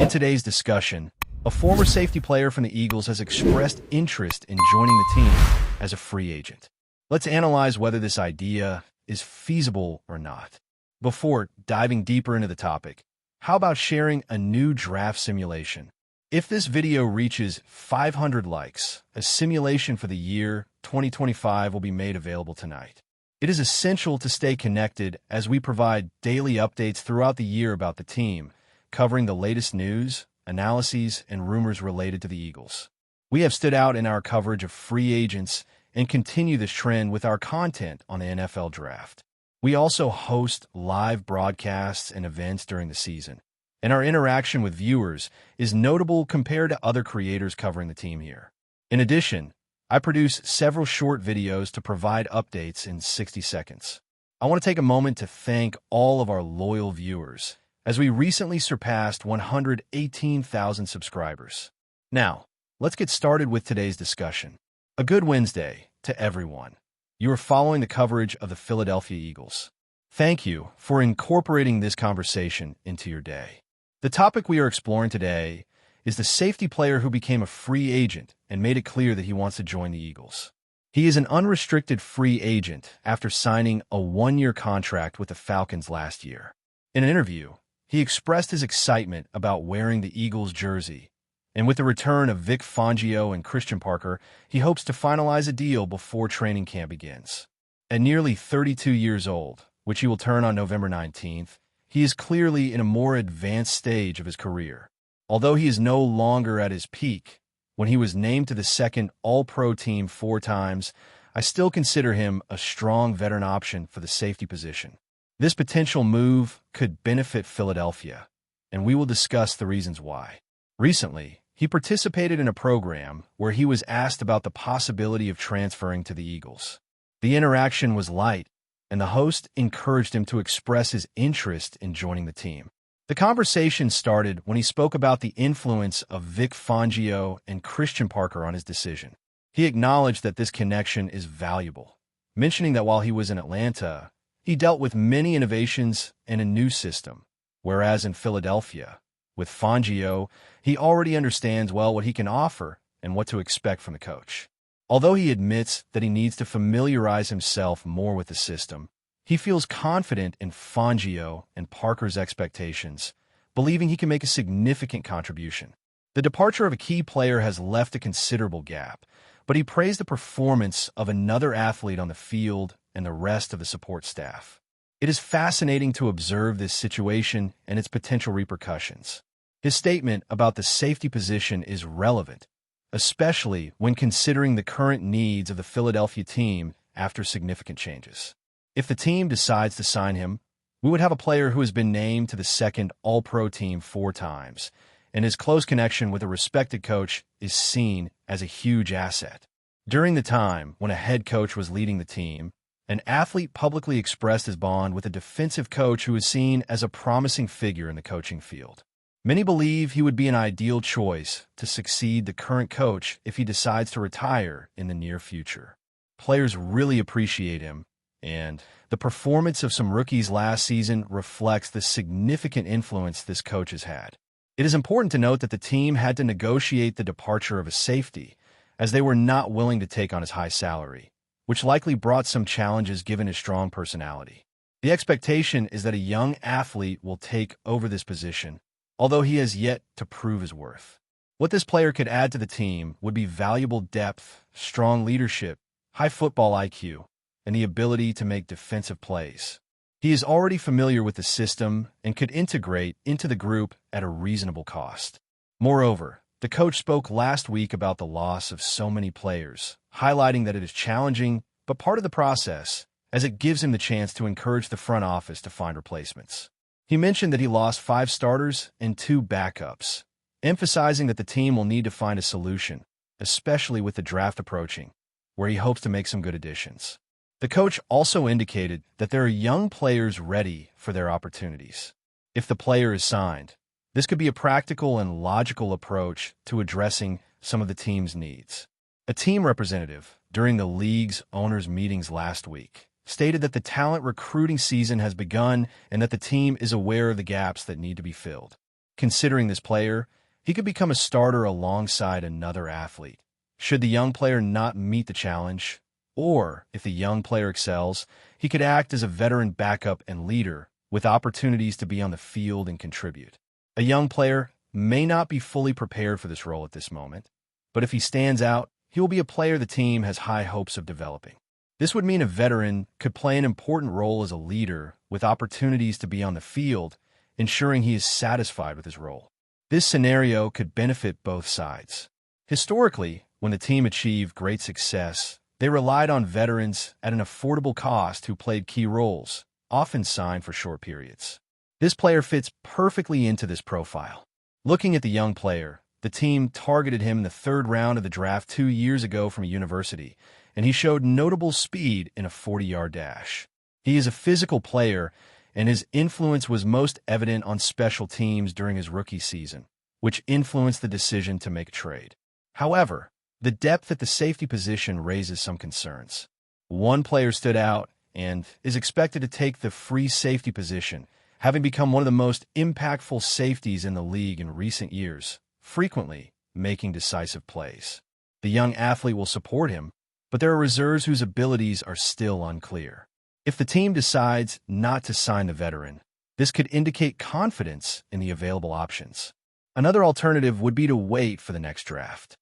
In today's discussion, a former safety player from the Eagles has expressed interest in joining the team as a free agent. Let's analyze whether this idea is feasible or not. Before diving deeper into the topic, how about sharing a new draft simulation? If this video reaches 500 likes, a simulation for the year 2025 will be made available tonight. It is essential to stay connected as we provide daily updates throughout the year about the team, covering the latest news, analyses, and rumors related to the Eagles. We have stood out in our coverage of free agents and continue this trend with our content on the NFL Draft. We also host live broadcasts and events during the season, and our interaction with viewers is notable compared to other creators covering the team here. In addition, I produce several short videos to provide updates in 60 seconds. I want to take a moment to thank all of our loyal viewers, as we recently surpassed 118,000 subscribers. Now, let's get started with today's discussion. A good Wednesday to everyone. You are following the coverage of the Philadelphia Eagles. Thank you for incorporating this conversation into your day. The topic we are exploring today is the safety player who became a free agent and made it clear that he wants to join the Eagles. He is an unrestricted free agent after signing a one-year contract with the Falcons last year. In an interview, he expressed his excitement about wearing the Eagles jersey, and with the return of Vic Fangio and Christian Parker, he hopes to finalize a deal before training camp begins. At nearly 32 years old, which he will turn on November 19th, he is clearly in a more advanced stage of his career. Although he is no longer at his peak, when he was named to the second All-Pro team 4 times, I still consider him a strong veteran option for the safety position. This potential move could benefit Philadelphia, and we will discuss the reasons why. Recently, he participated in a program where he was asked about the possibility of transferring to the Eagles. The interaction was light, and the host encouraged him to express his interest in joining the team. The conversation started when he spoke about the influence of Vic Fangio and Christian Parker on his decision. He acknowledged that this connection is valuable, mentioning that while he was in Atlanta, he dealt with many innovations and a new system, whereas in Philadelphia, with Fangio, he already understands well what he can offer and what to expect from the coach. Although he admits that he needs to familiarize himself more with the system, he feels confident in Fangio and Parker's expectations, believing he can make a significant contribution. The departure of a key player has left a considerable gap, but he praised the performance of another athlete on the field and the rest of the support staff. It is fascinating to observe this situation and its potential repercussions. His statement about the safety position is relevant, especially when considering the current needs of the Philadelphia team after significant changes. If the team decides to sign him, we would have a player who has been named to the second All-Pro team 4 times, and his close connection with a respected coach is seen as a huge asset. During the time when a head coach was leading the team, an athlete publicly expressed his bond with a defensive coach who is seen as a promising figure in the coaching field. Many believe he would be an ideal choice to succeed the current coach if he decides to retire in the near future. Players really appreciate him, and the performance of some rookies last season reflects the significant influence this coach has had. It is important to note that the team had to negotiate the departure of a safety, as they were not willing to take on his high salary, which likely brought some challenges given his strong personality. The expectation is that a young athlete will take over this position, although he has yet to prove his worth. What this player could add to the team would be valuable depth, strong leadership, high football IQ, and the ability to make defensive plays. He is already familiar with the system and could integrate into the group at a reasonable cost. Moreover, the coach spoke last week about the loss of so many players, highlighting that it is challenging but part of the process, as it gives him the chance to encourage the front office to find replacements. He mentioned that he lost 5 starters and 2 backups, emphasizing that the team will need to find a solution, especially with the draft approaching, where he hopes to make some good additions. The coach also indicated that there are young players ready for their opportunities. If the player is signed, this could be a practical and logical approach to addressing some of the team's needs. A team representative, during the league's owners' meetings last week, stated that the talent recruiting season has begun and that the team is aware of the gaps that need to be filled. Considering this player, he could become a starter alongside another athlete. Should the young player not meet the challenge, or if the young player excels, he could act as a veteran backup and leader with opportunities to be on the field and contribute. A young player may not be fully prepared for this role at this moment, but if he stands out, he will be a player the team has high hopes of developing. This would mean a veteran could play an important role as a leader with opportunities to be on the field, ensuring he is satisfied with his role. This scenario could benefit both sides. Historically, when the team achieved great success, they relied on veterans at an affordable cost who played key roles, often signed for short periods. This player fits perfectly into this profile. Looking at the young player, the team targeted him in the third round of the draft 2 years ago from a university, and he showed notable speed in a 40-yard dash. He is a physical player, and his influence was most evident on special teams during his rookie season, which influenced the decision to make a trade. However, the depth at the safety position raises some concerns. One player stood out and is expected to take the free safety position, having become one of the most impactful safeties in the league in recent years, frequently making decisive plays. The young athlete will support him, but there are reserves whose abilities are still unclear. If the team decides not to sign the veteran, this could indicate confidence in the available options. Another alternative would be to wait for the next draft.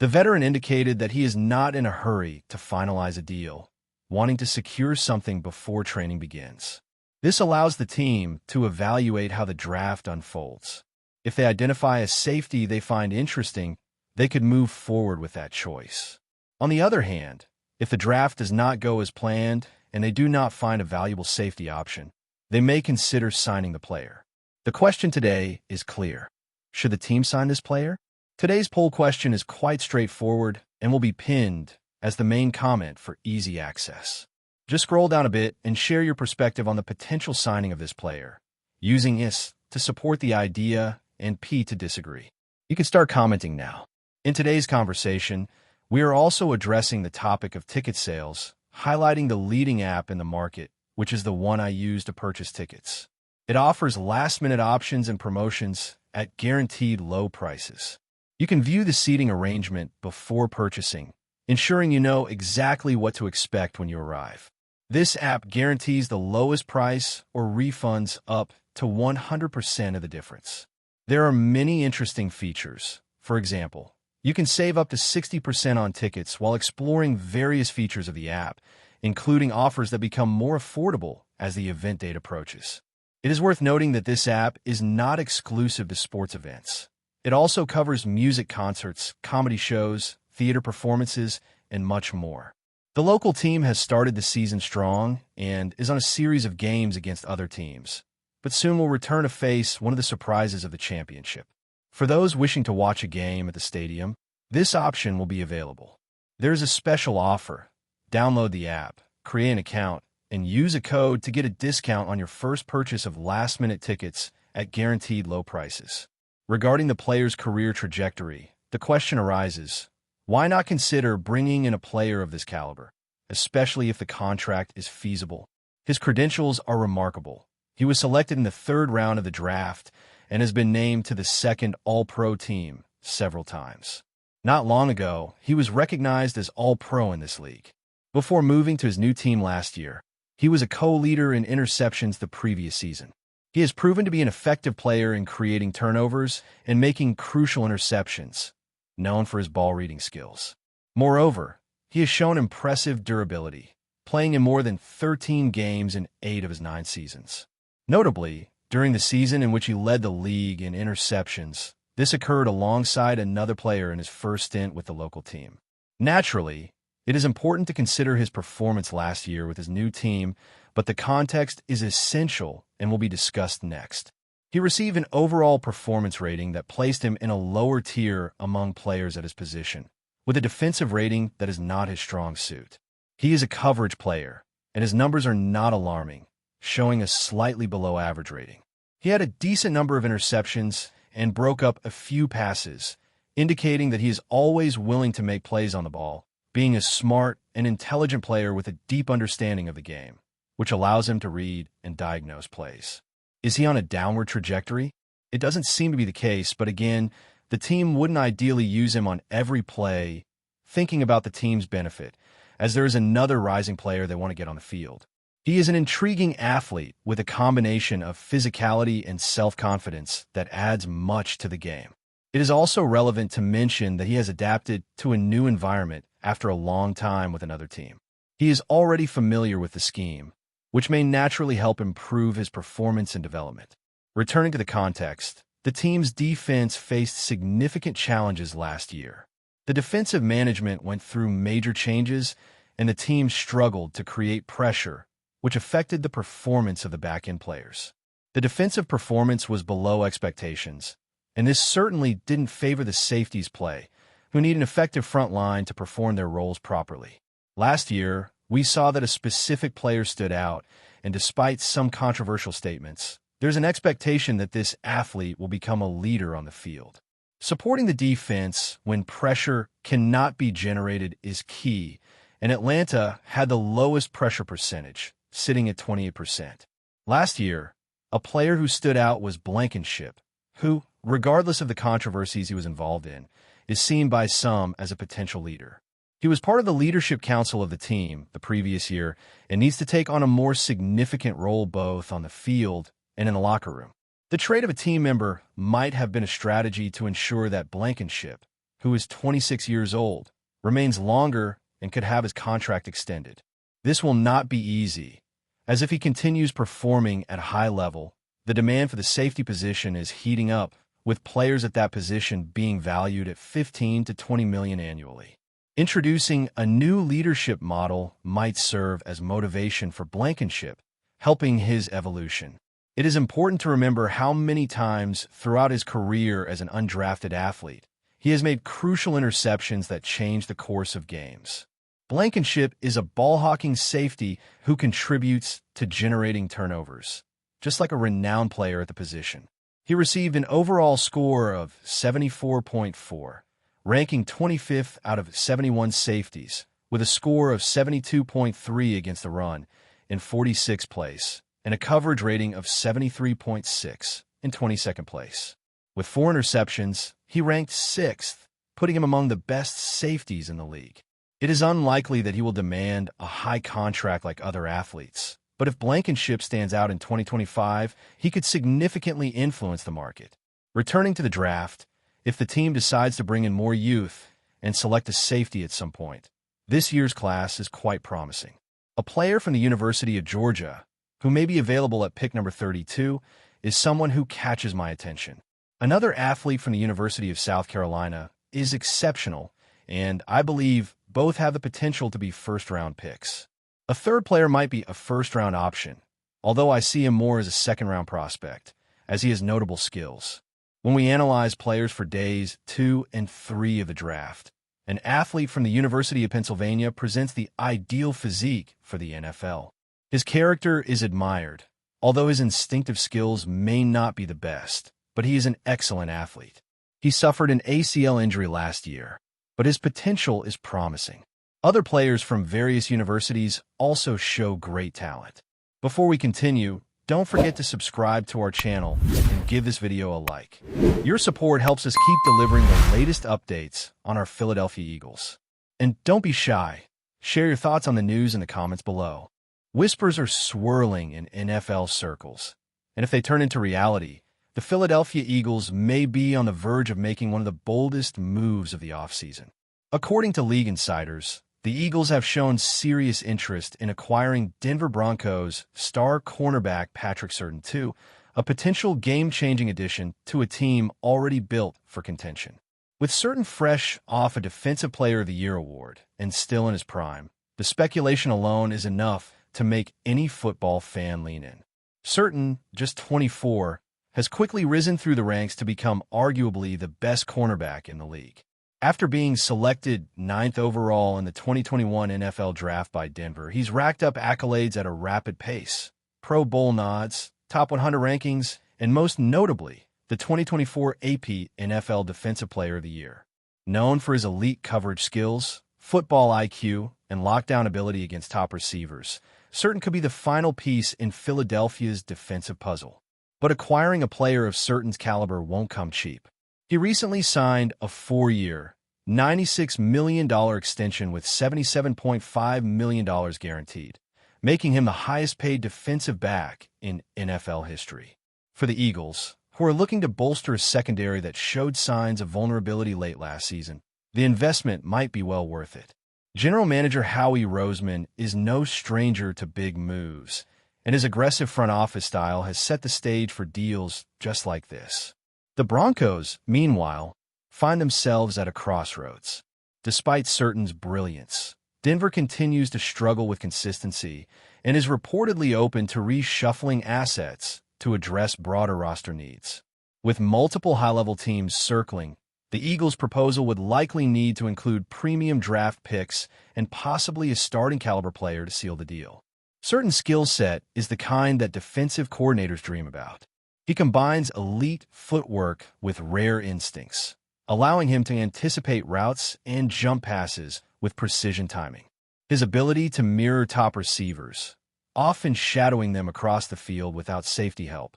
The veteran indicated that he is not in a hurry to finalize a deal, wanting to secure something before training begins. This allows the team to evaluate how the draft unfolds. If they identify a safety they find interesting, they could move forward with that choice. On the other hand, if the draft does not go as planned and they do not find a valuable safety option, they may consider signing the player. The question today is clear. Should the team sign this player? Today's poll question is quite straightforward and will be pinned as the main comment for easy access. Just scroll down a bit and share your perspective on the potential signing of this player, using S to support the idea and P to disagree. You can start commenting now. In today's conversation, we are also addressing the topic of ticket sales, highlighting the leading app in the market, which is the one I use to purchase tickets. It offers last-minute options and promotions at guaranteed low prices. You can view the seating arrangement before purchasing, ensuring you know exactly what to expect when you arrive. This app guarantees the lowest price or refunds up to 100% of the difference. There are many interesting features. For example, you can save up to 60% on tickets while exploring various features of the app, including offers that become more affordable as the event date approaches. It is worth noting that this app is not exclusive to sports events. It also covers music concerts, comedy shows, theater performances, and much more. The local team has started the season strong and is on a series of games against other teams, but soon will return to face one of the surprises of the championship. For those wishing to watch a game at the stadium, this option will be available. There is a special offer. Download the app, create an account, and use a code to get a discount on your first purchase of last-minute tickets at guaranteed low prices. Regarding the player's career trajectory, the question arises, why not consider bringing in a player of this caliber, especially if the contract is feasible? His credentials are remarkable. He was selected in the third round of the draft and has been named to the second All-Pro team several times. Not long ago, he was recognized as All-Pro in this league. Before moving to his new team last year, he was a co-leader in interceptions the previous season. He has proven to be an effective player in creating turnovers and making crucial interceptions, known for his ball-reading skills. Moreover, he has shown impressive durability, playing in more than 13 games in 8 of his 9 seasons. Notably, during the season in which he led the league in interceptions, this occurred alongside another player in his first stint with the local team. Naturally, it is important to consider his performance last year with his new team, but the context is essential and will be discussed next. He received an overall performance rating that placed him in a lower tier among players at his position, with a defensive rating that is not his strong suit. He is a coverage player, and his numbers are not alarming, showing a slightly below average rating. He had a decent number of interceptions and broke up a few passes, indicating that he is always willing to make plays on the ball, being a smart and intelligent player with a deep understanding of the game, which allows him to read and diagnose plays. Is he on a downward trajectory? It doesn't seem to be the case, but again, the team wouldn't ideally use him on every play, thinking about the team's benefit, as there is another rising player they want to get on the field. He is an intriguing athlete with a combination of physicality and self-confidence that adds much to the game. It is also relevant to mention that he has adapted to a new environment after a long time with another team. He is already familiar with the scheme, which may naturally help improve his performance and development. Returning to the context, the team's defense faced significant challenges last year. The defensive management went through major changes, and the team struggled to create pressure, which affected the performance of the back-end players. The defensive performance was below expectations, and this certainly didn't favor the safeties play, who need an effective front line to perform their roles properly. Last year, we saw that a specific player stood out, and despite some controversial statements, there's an expectation that this athlete will become a leader on the field. Supporting the defense when pressure cannot be generated is key, and Atlanta had the lowest pressure percentage, sitting at 28%. Last year, a player who stood out was Blankenship, who, regardless of the controversies he was involved in, is seen by some as a potential leader. He was part of the leadership council of the team the previous year and needs to take on a more significant role both on the field and in the locker room. The trade of a team member might have been a strategy to ensure that Blankenship, who is 26 years old, remains longer and could have his contract extended. This will not be easy, as if he continues performing at a high level, the demand for the safety position is heating up, with players at that position being valued at $15 to $20 million annually. Introducing a new leadership model might serve as motivation for Blankenship, helping his evolution. It is important to remember how many times throughout his career as an undrafted athlete, he has made crucial interceptions that change the course of games. Blankenship is a ball-hawking safety who contributes to generating turnovers, just like a renowned player at the position. He received an overall score of 74.4, ranking 25th out of 71 safeties, with a score of 72.3 against the run in 46th place, and a coverage rating of 73.6 in 22nd place. With 4 interceptions, he ranked 6th, putting him among the best safeties in the league. It is unlikely that he will demand a high contract like other athletes, but if Blankenship stands out in 2025, he could significantly influence the market. Returning to the draft, if the team decides to bring in more youth and select a safety at some point, this year's class is quite promising. A player from the University of Georgia, who may be available at pick number 32, is someone who catches my attention. Another athlete from the University of South Carolina is exceptional, and I believe both have the potential to be first-round picks. A third player might be a first-round option, although I see him more as a second-round prospect, as he has notable skills. When we analyze players for days 2 and 3 of the draft, an athlete from the University of Pennsylvania presents the ideal physique for the NFL. His character is admired, although his instinctive skills may not be the best, but he is an excellent athlete. He suffered an ACL injury last year, but his potential is promising. Other players from various universities also show great talent. Before we continue, don't forget to subscribe to our channel and give this video a like. Your support helps us keep delivering the latest updates on our Philadelphia Eagles. And don't be shy. Share your thoughts on the news in the comments below. Whispers are swirling in NFL circles, and if they turn into reality, the Philadelphia Eagles may be on the verge of making one of the boldest moves of the offseason. According to league insiders, the Eagles have shown serious interest in acquiring Denver Broncos star cornerback Patrick Surtain II, a potential game-changing addition to a team already built for contention. With Surtain fresh off a Defensive Player of the Year award and still in his prime, the speculation alone is enough to make any football fan lean in. Surtain, just 24, has quickly risen through the ranks to become arguably the best cornerback in the league. After being selected 9th overall in the 2021 NFL Draft by Denver, he's racked up accolades at a rapid pace, Pro Bowl nods, top 100 rankings, and most notably, the 2024 AP NFL Defensive Player of the Year. Known for his elite coverage skills, football IQ, and lockdown ability against top receivers, Surtain could be the final piece in Philadelphia's defensive puzzle. But acquiring a player of Surtain's caliber won't come cheap. He recently signed a 4-year, $96 million extension with $77.5 million guaranteed, making him the highest-paid defensive back in NFL history. For the Eagles, who are looking to bolster a secondary that showed signs of vulnerability late last season, the investment might be well worth it. General Manager Howie Roseman is no stranger to big moves, and his aggressive front office style has set the stage for deals just like this. The Broncos, meanwhile, find themselves at a crossroads. Despite Surtain's brilliance, Denver continues to struggle with consistency and is reportedly open to reshuffling assets to address broader roster needs. With multiple high-level teams circling, the Eagles' proposal would likely need to include premium draft picks and possibly a starting-caliber player to seal the deal. Surtain's skill set is the kind that defensive coordinators dream about. He combines elite footwork with rare instincts, allowing him to anticipate routes and jump passes with precision timing. His ability to mirror top receivers, often shadowing them across the field without safety help,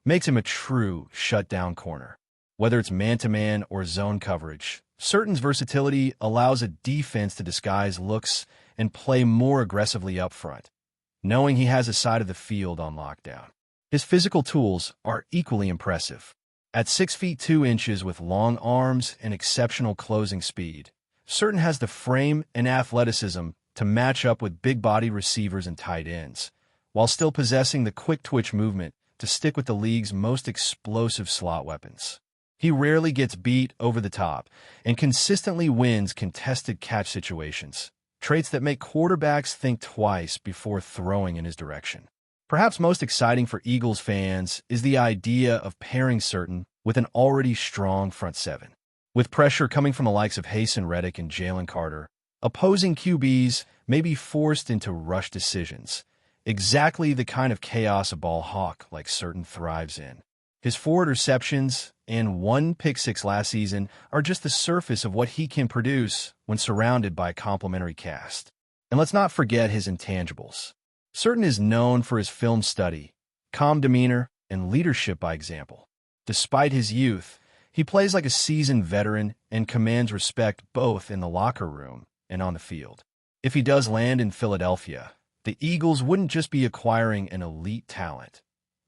makes him a true shutdown corner. Whether it's man-to-man or zone coverage, Surtain's versatility allows a defense to disguise looks and play more aggressively up front, knowing he has a side of the field on lockdown. His physical tools are equally impressive. At 6 feet 2 inches with long arms and exceptional closing speed, Surtain has the frame and athleticism to match up with big-bodied receivers and tight ends, while still possessing the quick-twitch movement to stick with the league's most explosive slot weapons. He rarely gets beat over the top and consistently wins contested catch situations, traits that make quarterbacks think twice before throwing in his direction. Perhaps most exciting for Eagles fans is the idea of pairing Surtain with an already strong front seven. With pressure coming from the likes of Hasten Reddick and Jalen Carter, opposing QBs may be forced into rush decisions, exactly the kind of chaos a ball hawk like Surtain thrives in. His 4 interceptions and 1 pick-six last season are just the surface of what he can produce when surrounded by a complementary cast. And let's not forget his intangibles. Surtain is known for his film study, calm demeanor, and leadership by example. Despite his youth, he plays like a seasoned veteran and commands respect both in the locker room and on the field. If he does land in Philadelphia, the Eagles wouldn't just be acquiring an elite talent.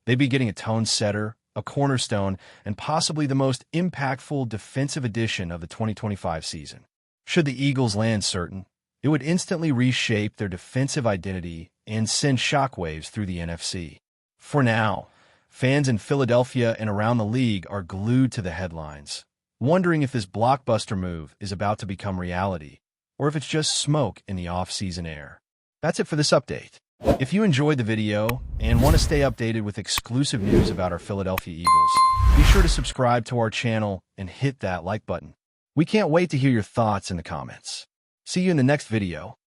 They'd be getting a tone setter, a cornerstone, and possibly the most impactful defensive addition of the 2025 season. Should the Eagles land Surtain, it would instantly reshape their defensive identity and send shockwaves through the NFC. For now, fans in Philadelphia and around the league are glued to the headlines, wondering if this blockbuster move is about to become reality, or if it's just smoke in the off-season air. That's it for this update. If you enjoyed the video and want to stay updated with exclusive news about our Philadelphia Eagles, be sure to subscribe to our channel and hit that like button. We can't wait to hear your thoughts in the comments. See you in the next video.